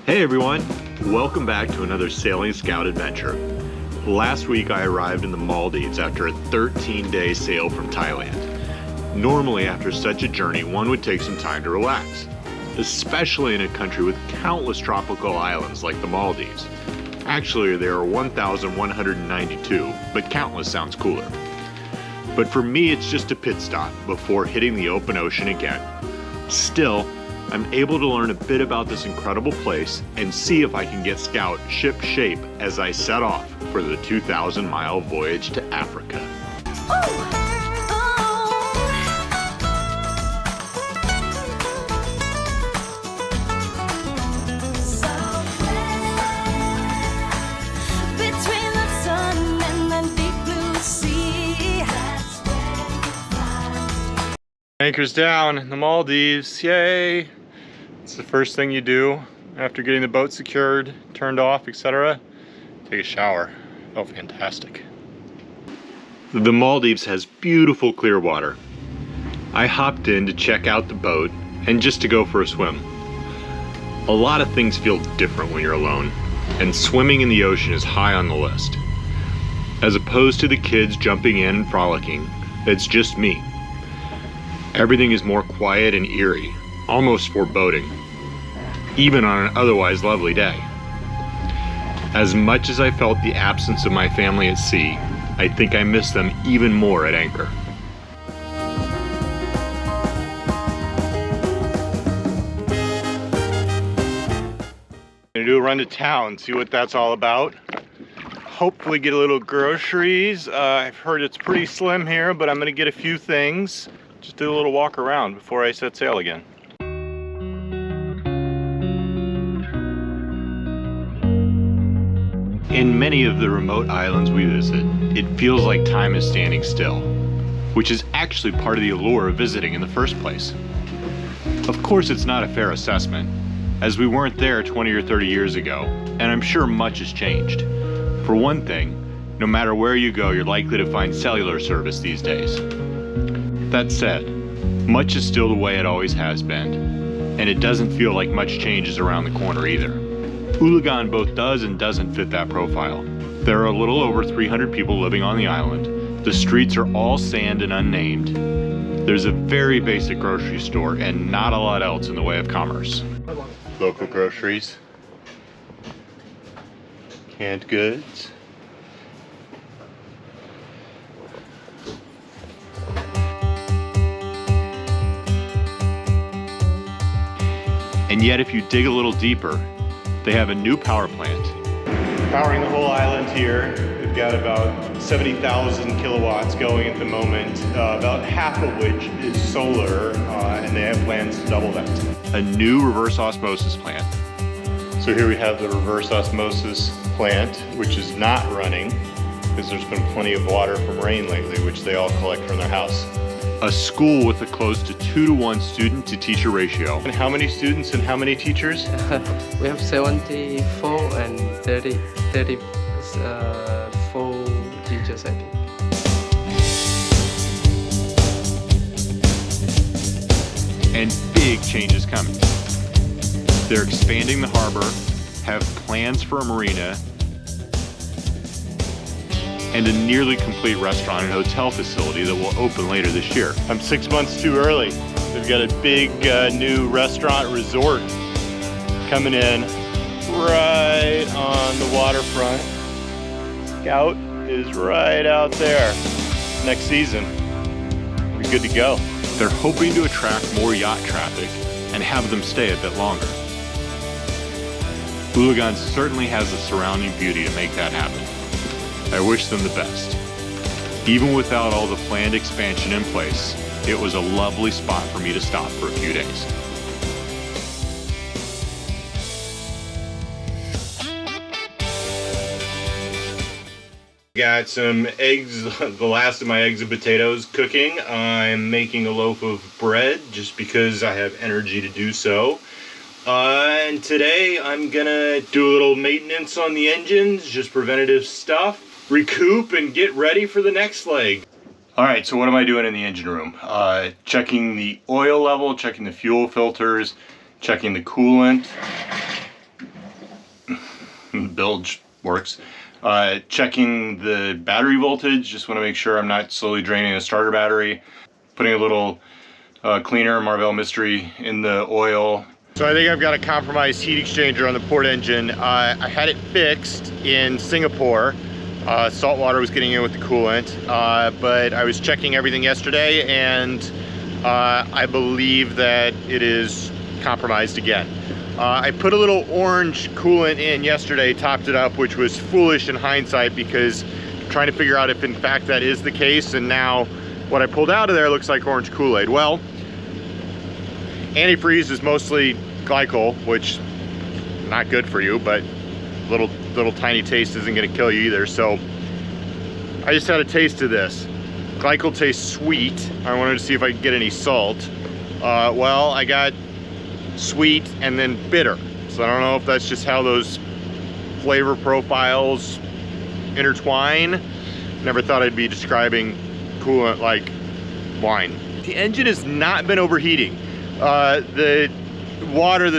Hey everyone, welcome back to another Sailing Scout adventure. Last week I arrived in the Maldives after a 13-day sail from Thailand. Normally after such a journey one would take some time to relax, especially in a country with countless tropical islands like the Maldives. Actually there are 1,192, but countless sounds cooler. But for me it's just a pit stop before hitting the open ocean again. Still, I'm able to learn a bit about this incredible place and see if I can get Scout ship shape as I set off for the 2,000-mile voyage to Africa. Anchor's down in the Maldives, yay! It's the first thing you do after getting the boat secured, turned off, etc. Take a shower. Felt fantastic. The Maldives has beautiful clear water. I hopped in to check out the boat and just to go for a swim. A lot of things feel different when you're alone, and swimming in the ocean is high on the list. As opposed to the kids jumping in and frolicking, it's just me. Everything is more quiet and eerie, almost foreboding, even on an otherwise lovely day. As much as I felt the absence of my family at sea, I think I miss them even more at anchor. I'm gonna do a run to town, see what that's all about. Hopefully get a little groceries. I've heard it's pretty slim here, but I'm gonna get a few things. Just do a little walk around before I set sail again. In many of the remote islands we visit, it feels like time is standing still, which is actually part of the allure of visiting in the first place. Of course, it's not a fair assessment, as we weren't there 20 or 30 years ago, and I'm sure much has changed. For one thing, no matter where you go, you're likely to find cellular service these days. That said, much is still the way it always has been, and it doesn't feel like much change is around the corner either. Uligan both does and doesn't fit that profile. There are a little over 300 people living on the island. The streets are all sand and unnamed. There's a very basic grocery store and not a lot else in the way of commerce. Local groceries, canned goods, and yet if you dig a little deeper, they have a new power plant. Powering the whole island here. They've got about 70,000 kilowatts going at the moment, about half of which is solar, and they have plans to double that. A new reverse osmosis plant. So here we have the reverse osmosis plant, which is not running because there's been plenty of water from rain lately, which they all collect from their house. A school with a close to 2-to-1 student to teacher ratio. And how many students and how many teachers? We have 74 and 34 teachers, I think. And big changes coming. They're expanding the harbor, have plans for a marina, and a nearly complete restaurant and hotel facility that will open later this year. I'm 6 months too early. They've got a big new restaurant resort coming in right on the waterfront. Scout is right out there. Next season, we're good to go. They're hoping to attract more yacht traffic and have them stay a bit longer. Uligan certainly has the surrounding beauty to make that happen. I wish them the best. Even without all the planned expansion in place, it was a lovely spot for me to stop for a few days. Got some eggs, the last of my eggs and potatoes cooking. I'm making a loaf of bread just because I have energy to do so. And today I'm gonna do a little maintenance on the engines, just preventative stuff. Recoup and get ready for the next leg. All right, so what am I doing in the engine room? Checking the oil level, checking the fuel filters, checking the coolant, bilge works. Checking the battery voltage, just want to make sure I'm not slowly draining a starter battery. Putting a little cleaner, Marvell Mystery, in the oil. So I think I've got a compromised heat exchanger on the port engine. I had it fixed in Singapore. Salt water was getting in with the coolant, but I was checking everything yesterday, and I believe that it is compromised again. I put a little orange coolant in yesterday, topped it up, which was foolish in hindsight because I'm trying to figure out if in fact that is the case, and now what I pulled out of there looks like orange Kool-Aid. Well, antifreeze is mostly glycol, which not good for you, but little tiny taste isn't gonna kill you either. So I just had a taste of this. Glycol tastes sweet. I wanted to see if I could get any salt. Well, I got sweet and then bitter. So I don't know if that's just how those flavor profiles intertwine. Never thought I'd be describing coolant like wine. The engine has not been overheating. The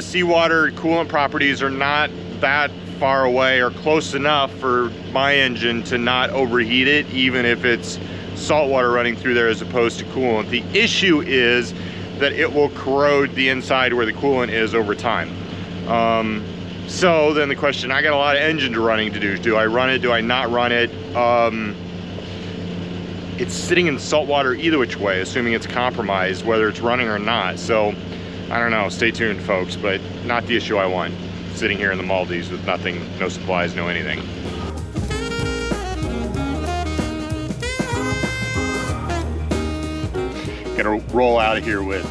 seawater coolant properties are not that far away or close enough for my engine to not overheat it, even if it's salt water running through there as opposed to coolant. The issue is that it will corrode the inside where the coolant is over time. So then the question, I got a lot of engine running to do. Do I run it? Do I not run it? It's sitting in salt water either which way, assuming it's compromised, whether it's running or not. So I don't know, stay tuned folks, but not the issue I want. Sitting here in the Maldives with nothing, no supplies, no anything. Gonna roll out of here with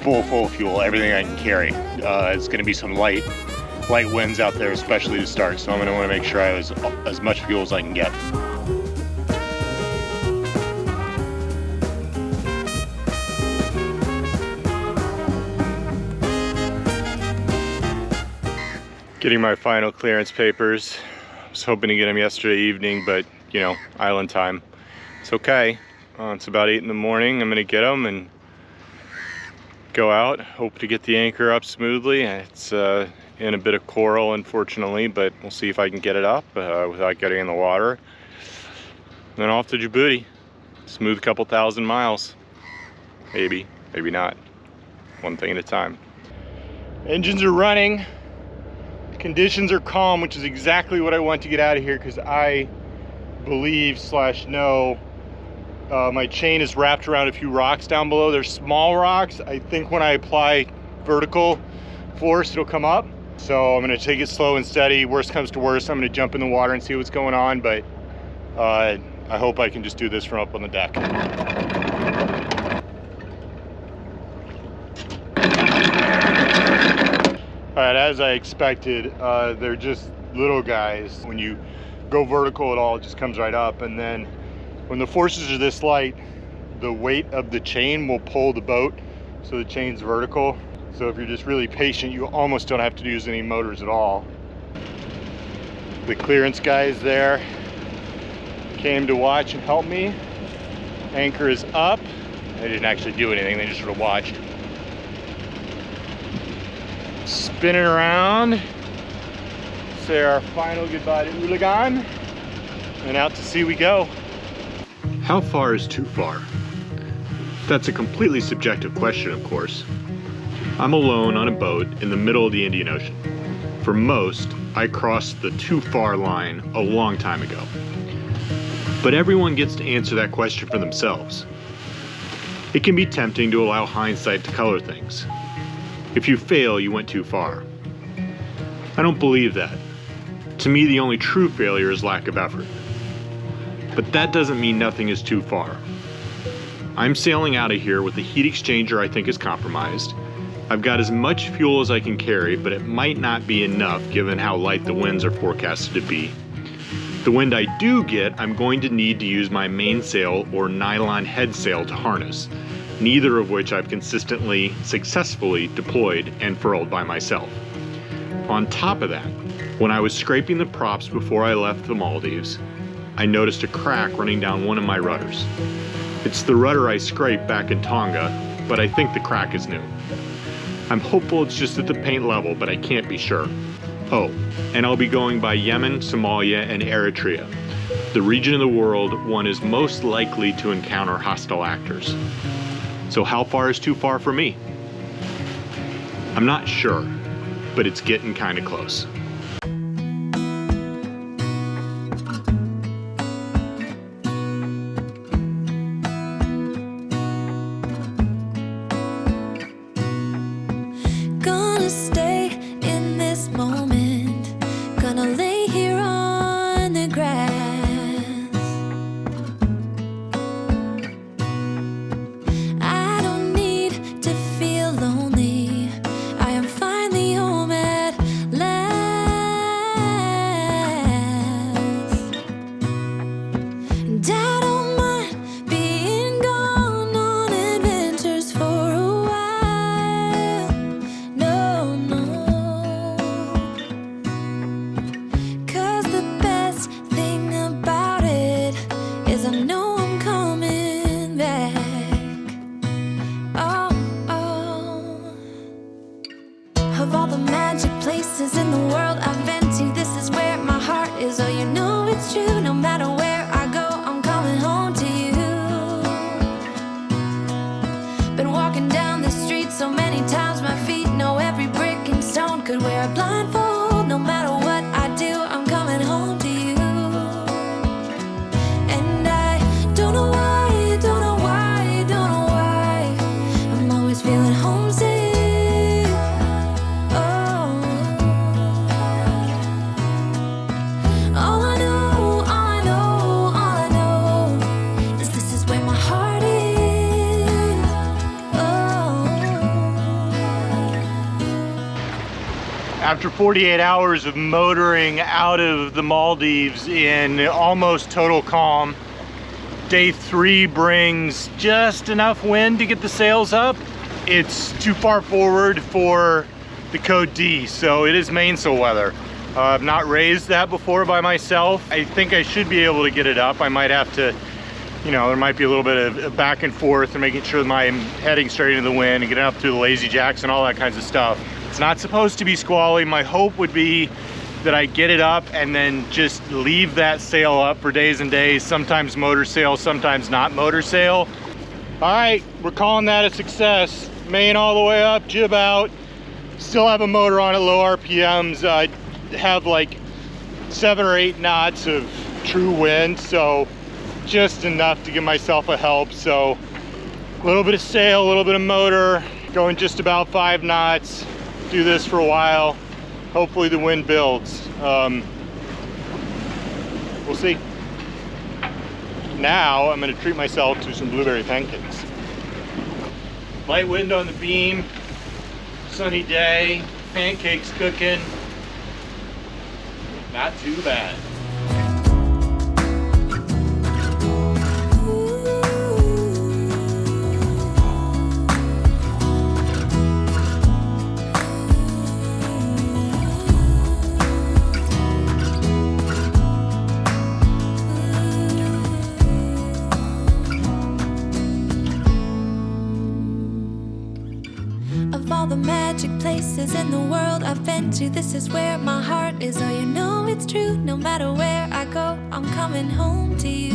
full fuel, everything I can carry. It's gonna be some light winds out there, especially to start, so I'm gonna wanna make sure I have as much fuel as I can get. Getting my final clearance papers. I was hoping to get them yesterday evening, but you know, island time. It's okay. It's about 8 in the morning. I'm gonna get them and go out. Hope to get the anchor up smoothly. It's in a bit of coral, unfortunately, but we'll see if I can get it up without getting in the water. And then off to Djibouti. Smooth couple thousand miles. Maybe, maybe not. One thing at a time. Engines are running. Conditions are calm, which is exactly what I want to get out of here, because I believe / know my chain is wrapped around a few rocks down below. They're small rocks. I think when I apply vertical force, it'll come up. So I'm gonna take it slow and steady. Worst comes to worst, I'm gonna jump in the water and see what's going on, but I hope I can just do this from up on the deck. All right, as I expected, they're just little guys. When you go vertical at all, it just comes right up. And then when the forces are this light, the weight of the chain will pull the boat, so the chain's vertical. So if you're just really patient, you almost don't have to use any motors at all. The clearance guys there came to watch and help me. Anchor is up. They didn't actually do anything, they just sort of watched. Spin it around, say our final goodbye to Uligan, and out to sea we go. How far is too far? That's a completely subjective question, of course. I'm alone on a boat in the middle of the Indian Ocean. For most, I crossed the too far line a long time ago. But everyone gets to answer that question for themselves. It can be tempting to allow hindsight to color things. If you fail, you went too far. I don't believe that. To me, the only true failure is lack of effort. But that doesn't mean nothing is too far. I'm sailing out of here with the heat exchanger I think is compromised. I've got as much fuel as I can carry, but it might not be enough given how light the winds are forecasted to be. The wind I do get, I'm going to need to use my mainsail or nylon head sail to harness, neither of which I've consistently, successfully deployed and furled by myself. On top of that, when I was scraping the props before I left the Maldives, I noticed a crack running down one of my rudders. It's the rudder I scraped back in Tonga, but I think the crack is new. I'm hopeful it's just at the paint level, but I can't be sure. Oh, and I'll be going by Yemen, Somalia, and Eritrea, the region of the world one is most likely to encounter hostile actors. So how far is too far for me? I'm not sure, but it's getting kind of close. Gonna stay in this moment, gonna lay here on the grass. I don't need to feel lonely, I am finally home at last. And I don't mind being gone on adventures for a while. No, no. 'Cause the best thing about it is I know I'm coming back. Oh, oh. Of all the magic places in the world I've been to, this is where my heart is. Oh, you know it's true. No matter where I go, I'm coming home to you. Been walking down the street so many times, my feet know every brick and stone. Could wear a blindfold, no matter what I do, I'm coming home to you. And I don't know why, don't know why, don't know why, I'm always feeling homesick. Oh, all I know, all I know, all I know is this is where my heart is. Oh. After 48 hours of motoring out of the Maldives in almost total calm, day 3 brings just enough wind to get the sails up. It's too far forward for the code D, so it is mainsail weather. I've not raised that before by myself. I think I should be able to get it up. I might have to, you know, there might be a little bit of back and forth and making sure that I'm heading straight into the wind and getting up through the lazy jacks and all that kinds of stuff. It's not supposed to be squally. My hope would be that I get it up and then just leave that sail up for days and days, sometimes motor sail, sometimes not motor sail. All right, we're calling that a success. Main all the way up, jib out. Still have a motor on at low RPMs. I have like 7 or 8 knots of true wind, so just enough to give myself a help. So a little bit of sail, a little bit of motor, going just about 5 knots. Do this for a while. Hopefully the wind builds. We'll see. Now I'm gonna treat myself to some blueberry pancakes. Light wind on the beam, sunny day, pancakes cooking. Not too bad. Of all the magic places in the world I've been to, this is where my heart is. Oh, you know it's true. No matter where I go, I'm coming home to you.